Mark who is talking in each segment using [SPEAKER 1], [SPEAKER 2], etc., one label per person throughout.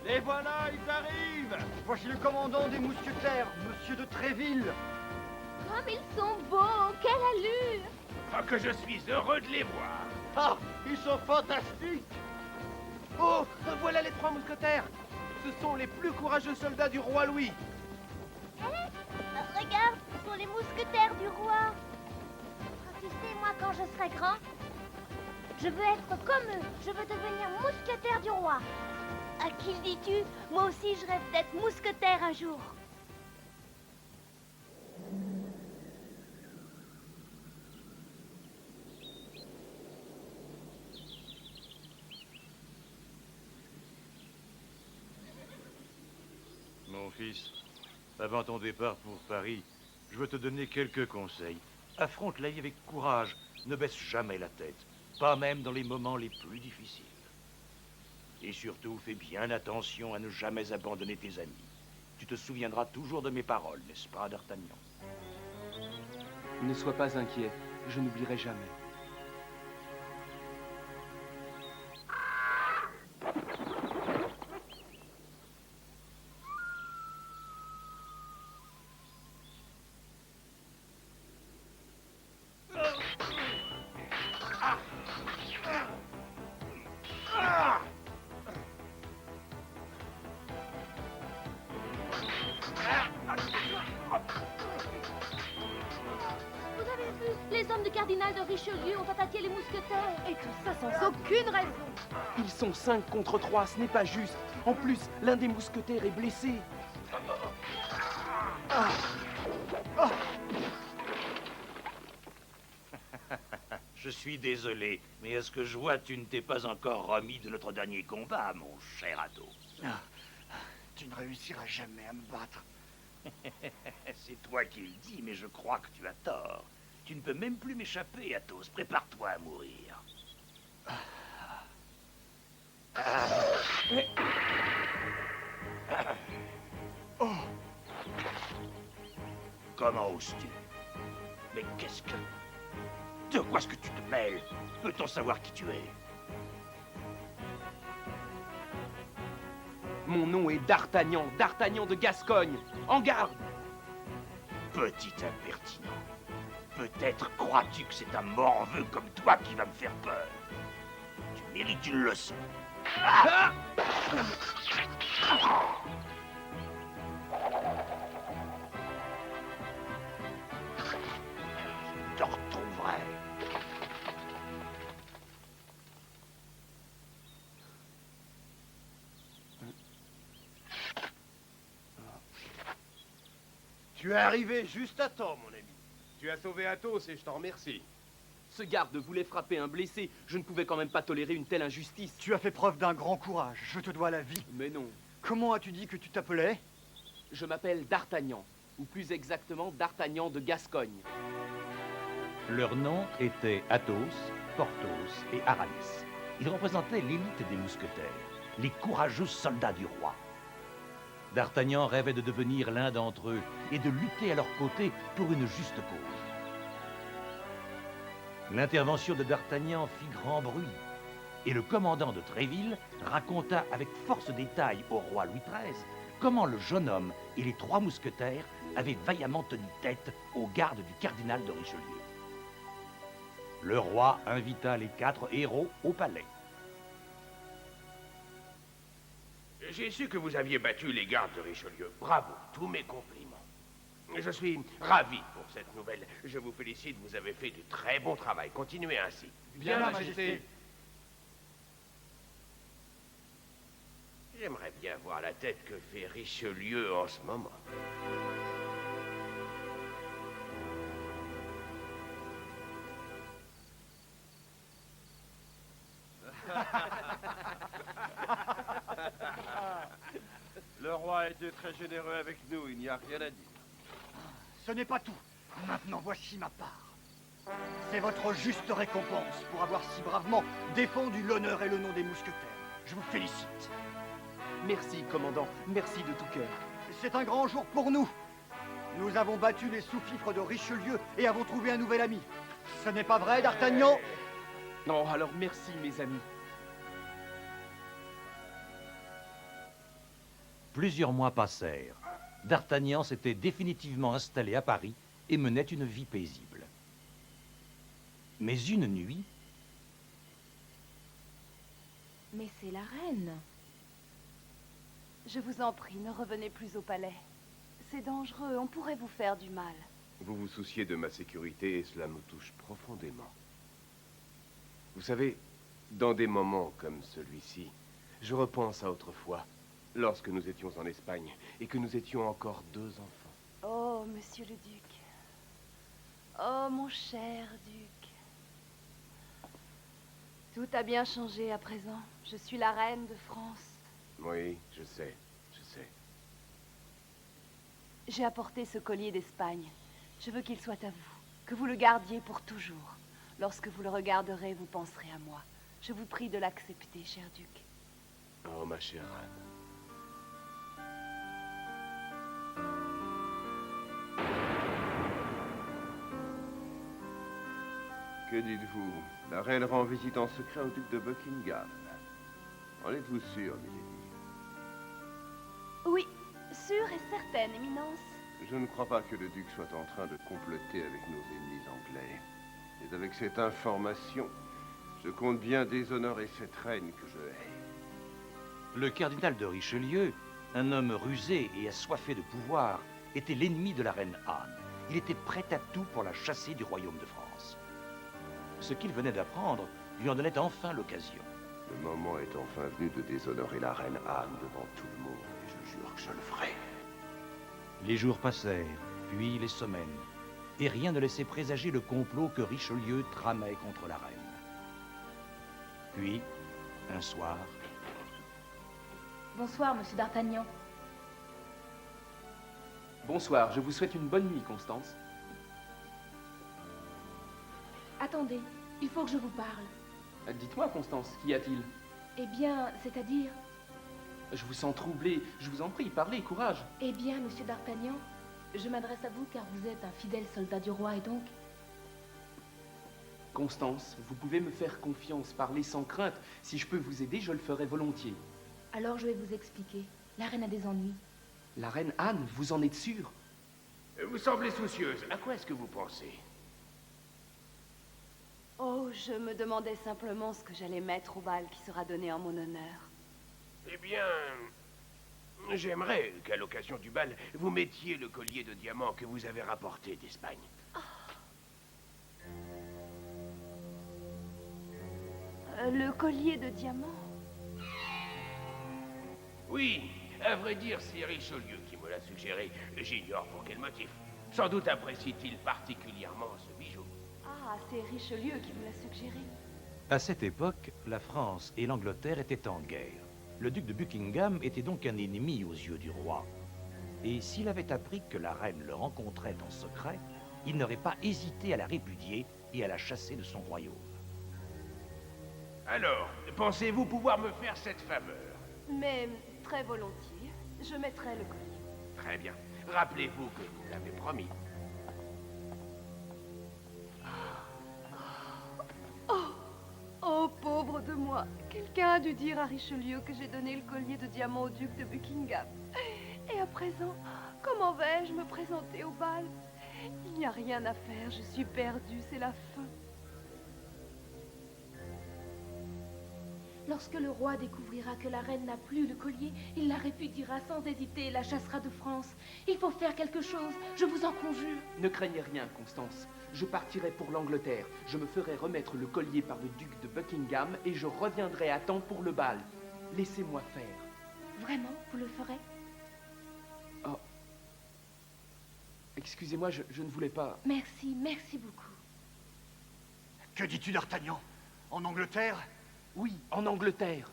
[SPEAKER 1] Les voilà, ils arrivent!
[SPEAKER 2] Voici le commandant des mousquetaires, Monsieur de Tréville.
[SPEAKER 3] Comme ils sont beaux, quelle allure!
[SPEAKER 1] Ah, que je suis heureux de les voir!
[SPEAKER 2] Ah, ils sont fantastiques.
[SPEAKER 4] Oh, voilà les 3 mousquetaires. Ce sont les plus courageux soldats du roi Louis.
[SPEAKER 3] Regarde, ce sont les mousquetaires du roi. Oh, tu sais, moi, quand je serai grand, je veux être comme eux. Je veux devenir mousquetaire du roi. À qui le dis-tu? Moi aussi, je rêve d'être mousquetaire un jour.
[SPEAKER 5] Mon fils, avant ton départ pour Paris, je veux te donner quelques conseils. Affronte la vie avec courage, ne baisse jamais la tête, pas même dans les moments les plus difficiles. Et surtout, fais bien attention à ne jamais abandonner tes amis. Tu te souviendras toujours de mes paroles, n'est-ce pas, D'Artagnan?
[SPEAKER 4] Ne sois pas inquiet, je n'oublierai jamais.
[SPEAKER 3] Vous avez vu? Les hommes du cardinal de Richelieu ont attaqué les mousquetaires.
[SPEAKER 6] Et tout ça sans aucune raison.
[SPEAKER 4] Ils sont 5 contre 3, ce n'est pas juste. En plus, l'un des mousquetaires est blessé.
[SPEAKER 5] Je suis désolé, mais à ce que je vois, tu ne t'es pas encore remis de notre dernier combat, mon cher Athos.
[SPEAKER 2] Tu ne réussiras jamais à me battre.
[SPEAKER 5] C'est toi qui le dis, mais je crois que tu as tort. Tu ne peux même plus m'échapper, Athos. Prépare-toi à mourir. Comment oses-tu? Mais qu'est-ce que... De quoi est-ce que tu te mêles? Peut-on savoir qui tu es?
[SPEAKER 4] Mon nom est D'Artagnan, D'Artagnan de Gascogne. En garde!
[SPEAKER 5] Petit impertinent. Peut-être crois-tu que c'est un morveux comme toi qui va me faire peur. Tu mérites une leçon. Je te retrouverai.
[SPEAKER 1] Tu es arrivé juste à temps, mon ami. Tu as sauvé Athos et je t'en remercie.
[SPEAKER 4] Ce garde voulait frapper un blessé. Je ne pouvais quand même pas tolérer une telle injustice.
[SPEAKER 2] Tu as fait preuve d'un grand courage. Je te dois la vie.
[SPEAKER 4] Mais non.
[SPEAKER 2] Comment as-tu dit que tu t'appelais?
[SPEAKER 4] Je m'appelle D'Artagnan. Ou plus exactement, D'Artagnan de Gascogne.
[SPEAKER 5] Leurs noms étaient Athos, Porthos et Aramis. Ils représentaient l'élite des mousquetaires, les courageux soldats du roi. D'Artagnan rêvait de devenir l'un d'entre eux et de lutter à leur côté pour une juste cause. L'intervention de D'Artagnan fit grand bruit, et le commandant de Tréville raconta avec force détails au roi Louis XIII comment le jeune homme et les 3 mousquetaires avaient vaillamment tenu tête aux gardes du cardinal de Richelieu. Le roi invita les 4 héros au palais.
[SPEAKER 1] J'ai su que vous aviez battu les gardes de Richelieu. Bravo, tous mes compliments. Je suis ravi pour cette nouvelle. Je vous félicite, vous avez fait du très bon travail. Continuez ainsi.
[SPEAKER 2] Bien, Majesté.
[SPEAKER 1] J'aimerais bien voir la tête que fait Richelieu en ce moment.
[SPEAKER 7] Le roi a été très généreux avec nous, il n'y a rien à dire.
[SPEAKER 2] Ce n'est pas tout. Maintenant, voici ma part. C'est votre juste récompense pour avoir si bravement défendu l'honneur et le nom des mousquetaires. Je vous félicite.
[SPEAKER 4] Merci, commandant. Merci de tout cœur.
[SPEAKER 2] C'est un grand jour pour nous. Nous avons battu les sous-fifres de Richelieu et avons trouvé un nouvel ami. Ce n'est pas vrai, D'Artagnan?
[SPEAKER 4] Non, alors merci, mes amis.
[SPEAKER 5] Plusieurs mois passèrent. D'Artagnan s'était définitivement installé à Paris et menait une vie paisible. Mais une nuit,
[SPEAKER 6] Mais c'est la reine. Je vous en prie, ne revenez plus au palais. C'est dangereux, on pourrait vous faire du mal.
[SPEAKER 1] Vous vous souciez de ma sécurité et cela me touche profondément. Vous savez, dans des moments comme celui-ci, je repense à autrefois, lorsque nous étions en Espagne et que nous étions encore 2 enfants.
[SPEAKER 6] Oh, monsieur le duc. Oh, mon cher duc. Tout a bien changé à présent. Je suis la reine de France.
[SPEAKER 1] Oui, je sais, je sais.
[SPEAKER 6] J'ai apporté ce collier d'Espagne. Je veux qu'il soit à vous, que vous le gardiez pour toujours. Lorsque vous le regarderez, vous penserez à moi. Je vous prie de l'accepter, cher duc.
[SPEAKER 1] Oh, ma chère Anne.
[SPEAKER 7] Que dites-vous? La reine rend visite en secret au duc de Buckingham. En êtes-vous sûr, milady?
[SPEAKER 6] Oui, sûre et certaine, Éminence.
[SPEAKER 7] Je ne crois pas que le duc soit en train de comploter avec nos ennemis anglais. Mais avec cette information, je compte bien déshonorer cette reine que je hais.
[SPEAKER 5] le cardinal de Richelieu, un homme rusé et assoiffé de pouvoir, était l'ennemi de la reine Anne. Il était prêt à tout pour la chasser du royaume de France. Ce qu'il venait d'apprendre lui en donnait enfin l'occasion.
[SPEAKER 7] Le moment est enfin venu de déshonorer la reine Anne devant tout le monde, et je jure que je le ferai.
[SPEAKER 5] Les jours passèrent, puis les semaines, et rien ne laissait présager le complot que Richelieu tramait contre la reine. Puis, un soir,
[SPEAKER 6] Bonsoir, monsieur d'Artagnan.
[SPEAKER 8] Bonsoir, je vous souhaite une bonne nuit, Constance.
[SPEAKER 6] Attendez, il faut que je vous parle.
[SPEAKER 8] Dites-moi, Constance, qu'y a-t-il?
[SPEAKER 6] Eh bien, c'est-à-dire...
[SPEAKER 8] Je vous sens troublé, je vous en prie, parlez, courage.
[SPEAKER 6] Eh bien, monsieur d'Artagnan, je m'adresse à vous car vous êtes un fidèle soldat du roi et donc...
[SPEAKER 8] Constance, vous pouvez me faire confiance, parlez sans crainte. Si je peux vous aider, je le ferai volontiers.
[SPEAKER 6] Alors je vais vous expliquer. La reine a des ennuis.
[SPEAKER 8] La reine Anne, vous en êtes sûre?
[SPEAKER 1] Vous semblez soucieuse. À quoi est-ce que vous pensez?
[SPEAKER 6] Oh, je me demandais simplement ce que j'allais mettre au bal qui sera donné en mon honneur.
[SPEAKER 1] Eh bien, j'aimerais qu'à l'occasion du bal, vous mettiez le collier de diamants que vous avez rapporté d'Espagne.
[SPEAKER 6] Le collier de diamants?
[SPEAKER 1] Oui, à vrai dire, c'est Richelieu qui me l'a suggéré. J'ignore pour quel motif. Sans doute apprécie-t-il particulièrement ce bijou.
[SPEAKER 6] Ah, c'est Richelieu qui me l'a suggéré.
[SPEAKER 5] à cette époque, la France et l'Angleterre étaient en guerre. Le duc de Buckingham était donc un ennemi aux yeux du roi. Et s'il avait appris que la reine le rencontrait en secret, il n'aurait pas hésité à la répudier et à la chasser de son royaume.
[SPEAKER 1] Alors, pensez-vous pouvoir me faire cette faveur?
[SPEAKER 6] Mais très volontiers, je mettrai le collier.
[SPEAKER 1] Très bien. Rappelez-vous que vous l'avez promis.
[SPEAKER 6] Oh, pauvre de moi. Quelqu'un a dû dire à Richelieu que j'ai donné le collier de diamant au duc de Buckingham. Et à présent, comment vais-je me présenter au bal? Il n'y a rien à faire, je suis perdue, c'est la fin. Lorsque le roi découvrira que la reine n'a plus le collier, il la répudiera sans hésiter et la chassera de France. Il faut faire quelque chose, je vous en conjure.
[SPEAKER 8] Ne craignez rien, Constance. Je partirai pour l'Angleterre. Je me ferai remettre le collier par le duc de Buckingham et je reviendrai à temps pour le bal. Laissez-moi faire.
[SPEAKER 6] Vraiment, vous le ferez?
[SPEAKER 8] Oh. Excusez-moi, je ne voulais pas...
[SPEAKER 6] Merci, merci beaucoup.
[SPEAKER 2] Que dis-tu, d'Artagnan? En Angleterre?
[SPEAKER 8] Oui, en Angleterre.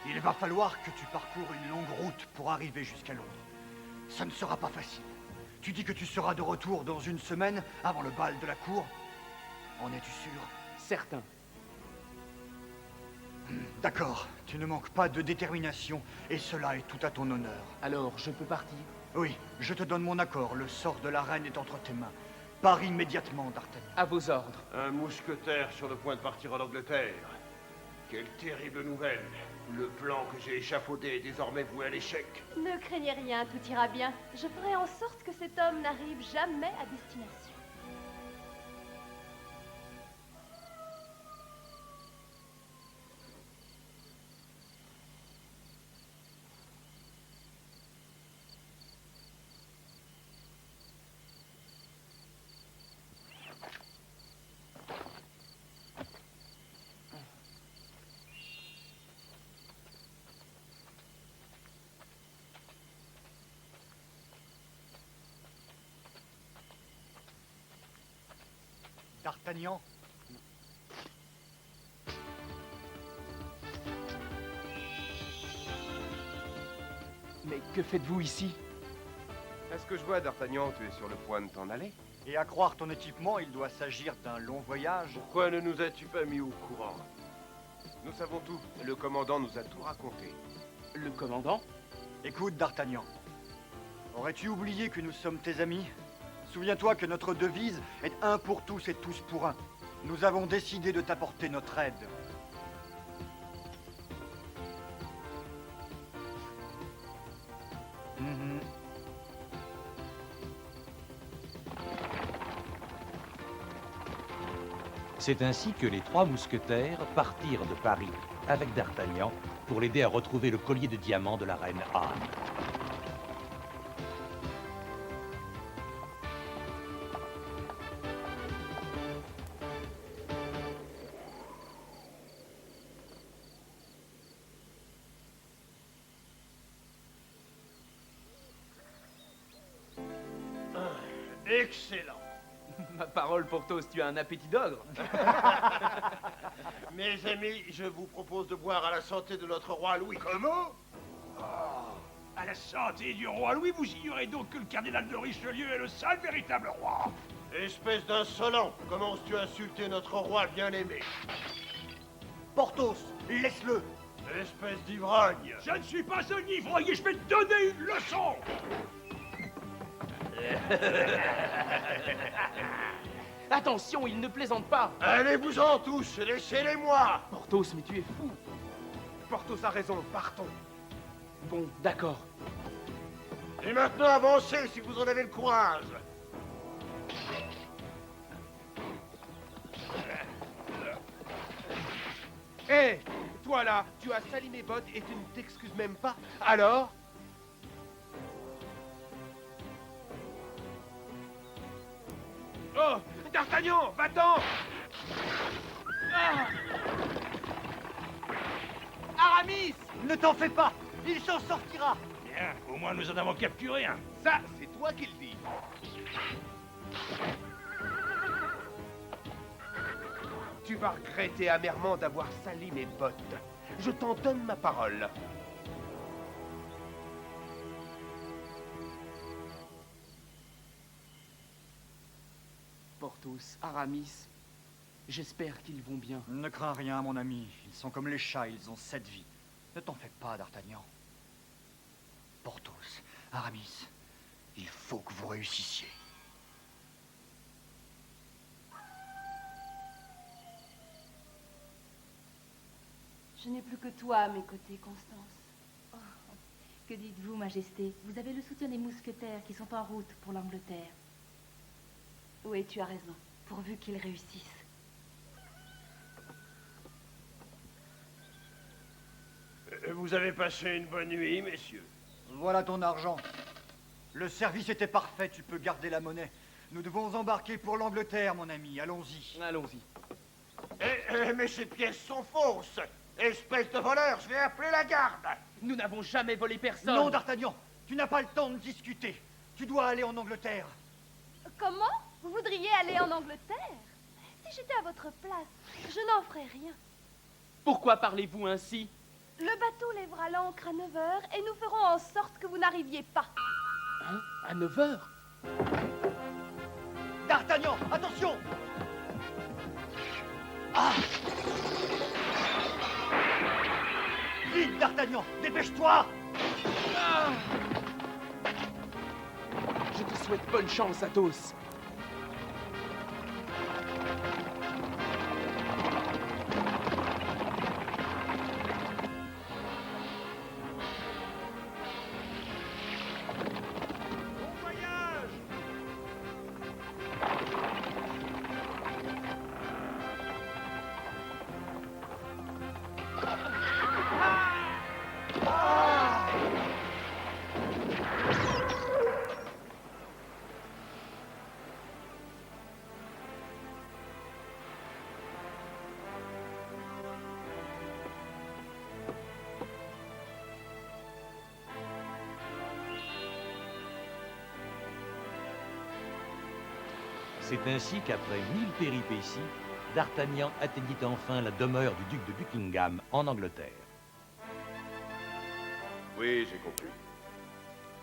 [SPEAKER 2] Il va falloir que tu parcours une longue route pour arriver jusqu'à Londres. Ça ne sera pas facile. Tu dis que tu seras de retour dans une semaine avant le bal de la cour. En es-tu sûr?
[SPEAKER 8] Certain.
[SPEAKER 2] D'accord, tu ne manques pas de détermination et cela est tout à ton honneur.
[SPEAKER 8] Alors, je peux partir?
[SPEAKER 2] Oui, je te donne mon accord, le sort de la reine est entre tes mains. Pars immédiatement, d'Artagnan.
[SPEAKER 8] À vos ordres.
[SPEAKER 7] Un mousquetaire sur le point de partir en Angleterre. Quelle terrible nouvelle. Le plan que j'ai échafaudé est désormais voué à l'échec.
[SPEAKER 6] Ne craignez rien, tout ira bien. Je ferai en sorte que cet homme n'arrive jamais à destination.
[SPEAKER 2] D'Artagnan.
[SPEAKER 8] Mais que faites-vous ici?
[SPEAKER 4] À ce que je vois, D'Artagnan, tu es sur le point de t'en aller.
[SPEAKER 2] Et à croire ton équipement, il doit s'agir d'un long voyage.
[SPEAKER 7] Pourquoi ne nous as-tu pas mis au courant?
[SPEAKER 4] Nous savons tout. Le commandant nous a tout raconté.
[SPEAKER 8] Le commandant?
[SPEAKER 2] Écoute, D'Artagnan. Aurais-tu oublié que nous sommes tes amis? Souviens-toi que notre devise est un pour tous et tous pour un. Nous avons décidé de t'apporter notre aide.
[SPEAKER 5] C'est ainsi que les 3 mousquetaires partirent de Paris avec D'Artagnan pour l'aider à retrouver le collier de diamants de la reine Anne.
[SPEAKER 9] Excellent.
[SPEAKER 8] Ma parole, Porthos, tu as un appétit d'ogre.
[SPEAKER 9] Mes amis, je vous propose de boire à la santé de notre roi Louis. Comment?
[SPEAKER 5] À la santé du roi Louis, vous ignorez donc que le cardinal de Richelieu est le seul véritable roi.
[SPEAKER 9] Espèce d'insolent, commences-tu à insulter notre roi bien-aimé?
[SPEAKER 2] Porthos, laisse-le.
[SPEAKER 9] Espèce d'ivrogne.
[SPEAKER 5] Je ne suis pas un ivrogne et je vais te donner une leçon.
[SPEAKER 8] Attention, il ne plaisante pas.
[SPEAKER 9] Allez-vous-en tous, laissez-les-moi.
[SPEAKER 8] Porthos, mais tu es fou.
[SPEAKER 4] Porthos a raison, partons.
[SPEAKER 8] Bon, d'accord.
[SPEAKER 9] Et maintenant, avancez si vous en avez le courage.
[SPEAKER 4] Hé, toi là, tu as sali mes bottes et tu ne t'excuses même pas. Alors? Oh, D'Artagnan, va-t'en! Ah! Aramis!
[SPEAKER 2] Ne t'en fais pas. Il s'en sortira.
[SPEAKER 5] Bien, au moins nous en avons capturé un.
[SPEAKER 4] Ça, c'est toi qui le dis. Tu vas regretter amèrement d'avoir sali mes bottes. Je t'en donne ma parole.
[SPEAKER 8] Porthos, Aramis, j'espère qu'ils vont bien.
[SPEAKER 2] Ne crains rien, mon ami. Ils sont comme les chats, ils ont 7 vies. Ne t'en fais pas, D'Artagnan. Porthos, Aramis, il faut que vous réussissiez.
[SPEAKER 6] Je n'ai plus que toi à mes côtés, Constance.
[SPEAKER 10] Oh, que dites-vous, Majesté? Vous avez le soutien des mousquetaires qui sont en route pour l'Angleterre.
[SPEAKER 6] Oui, tu as raison, pourvu qu'ils réussissent.
[SPEAKER 9] Vous avez passé une bonne nuit, messieurs.
[SPEAKER 2] Voilà ton argent. Le service était parfait, tu peux garder la monnaie. Nous devons embarquer pour l'Angleterre, mon ami. Allons-y.
[SPEAKER 8] Allons-y.
[SPEAKER 9] Mais ces pièces sont fausses. Espèce de voleur, je vais appeler la garde.
[SPEAKER 8] Nous n'avons jamais volé personne.
[SPEAKER 2] Non, D'Artagnan, tu n'as pas le temps de discuter. Tu dois aller en Angleterre.
[SPEAKER 6] Comment? Vous voudriez aller en Angleterre? Si j'étais à votre place, je n'en ferais rien.
[SPEAKER 8] Pourquoi parlez-vous ainsi?
[SPEAKER 6] Le bateau lèvera l'ancre à 9 h et nous ferons en sorte que vous n'arriviez pas.
[SPEAKER 8] Hein? À 9 h?
[SPEAKER 2] D'Artagnan, attention! Ah! Vite, D'Artagnan, dépêche-toi!
[SPEAKER 8] Ah! Je te souhaite bonne chance, Athos.
[SPEAKER 5] C'est ainsi qu'après 1000 péripéties, D'Artagnan atteignit enfin la demeure du duc de Buckingham en Angleterre.
[SPEAKER 7] Oui, j'ai compris.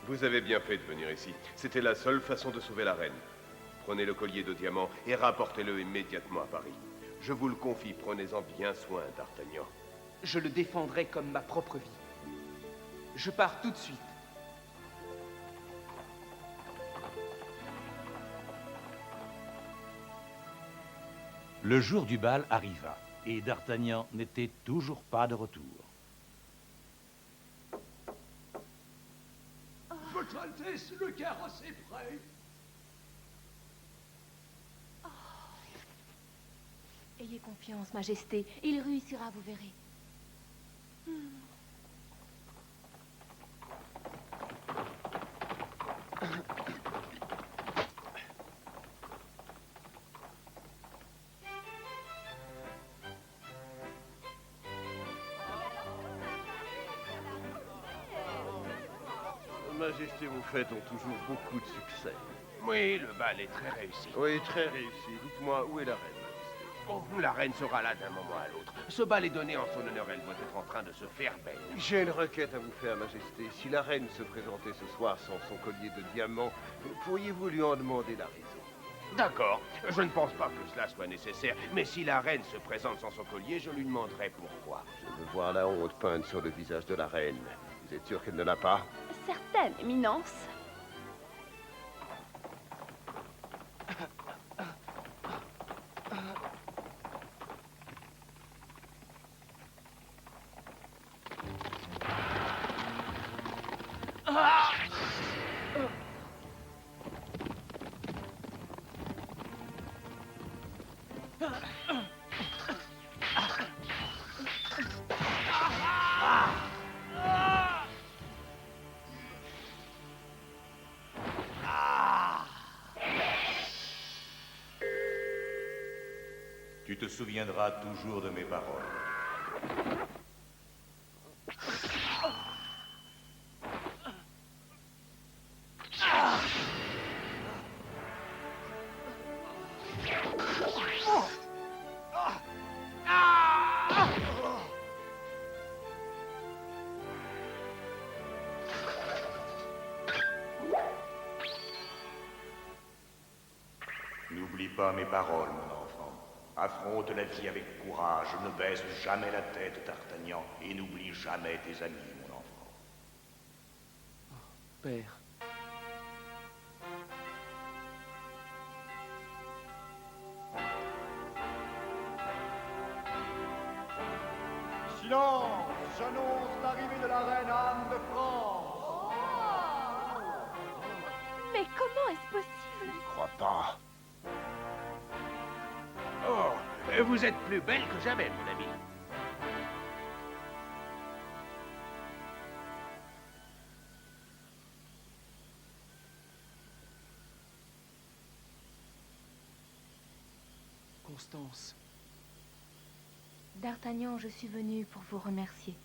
[SPEAKER 7] Vous avez bien fait de venir ici. C'était la seule façon de sauver la reine. Prenez le collier de diamant et rapportez-le immédiatement à Paris. Je vous le confie, prenez-en bien soin, D'Artagnan.
[SPEAKER 8] Je le défendrai comme ma propre vie. Je pars tout de suite.
[SPEAKER 5] Le jour du bal arriva, et D'Artagnan n'était toujours pas de retour.
[SPEAKER 11] Votre Altesse, le carrosse est prêt.
[SPEAKER 10] Ayez confiance, Majesté. Il réussira, vous verrez.
[SPEAKER 7] Majesté, vos fêtes ont toujours beaucoup de succès.
[SPEAKER 1] Oui, le bal est très réussi.
[SPEAKER 7] Oui, très réussi. Dites-moi, où est la reine, Majesté?
[SPEAKER 1] Oh, la reine sera là d'un moment à l'autre. Ce bal est donné en son honneur, elle doit être en train de se faire belle.
[SPEAKER 7] J'ai une requête à vous faire, Majesté. Si la reine se présentait ce soir sans son collier de diamants, pourriez-vous lui en demander la raison?
[SPEAKER 1] D'accord, je ne pense pas que cela soit nécessaire, mais si la reine se présente sans son collier, je lui demanderai pourquoi.
[SPEAKER 7] Je veux voir la honte peinte sur le visage de la reine. Vous êtes sûr qu'elle ne l'a pas?
[SPEAKER 6] Certaine, Éminence.
[SPEAKER 5] Tu te souviendras toujours de mes paroles. N'oublie pas mes paroles, mon enfant. Affronte la vie avec courage, ne baisse jamais la tête, D'Artagnan, et n'oublie jamais tes amis, mon enfant.
[SPEAKER 8] Père.
[SPEAKER 2] Silence! J'annonce l'arrivée de la reine Anne de France.
[SPEAKER 6] Mais comment est-ce possible?
[SPEAKER 7] Je crois pas.
[SPEAKER 1] Oh, vous êtes plus belle que jamais, mon ami.
[SPEAKER 8] Constance.
[SPEAKER 10] D'Artagnan, je suis venu pour vous remercier.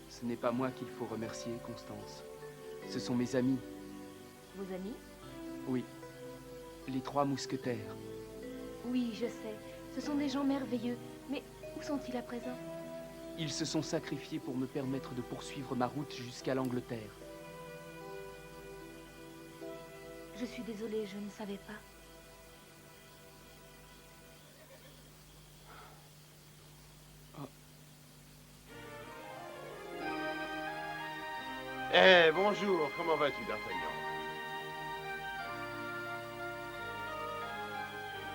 [SPEAKER 8] Ce n'est pas moi qu'il faut remercier, Constance. Ce sont mes amis.
[SPEAKER 10] Vos amis?
[SPEAKER 8] Oui. Les 3 mousquetaires.
[SPEAKER 10] Oui, je sais. Ce sont des gens merveilleux. Mais où sont-ils à présent?
[SPEAKER 8] Ils se sont sacrifiés pour me permettre de poursuivre ma route jusqu'à l'Angleterre.
[SPEAKER 10] Je suis désolée, je ne savais pas.
[SPEAKER 7] Eh, bonjour, comment vas-tu, D'Artagnan?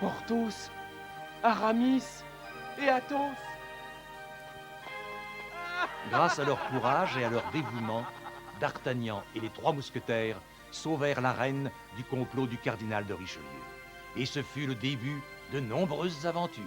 [SPEAKER 8] Porthos, Aramis et Athos.
[SPEAKER 5] Grâce à leur courage et à leur dévouement, D'Artagnan et les 3 mousquetaires sauvèrent la reine du complot du cardinal de Richelieu. Et ce fut le début de nombreuses aventures.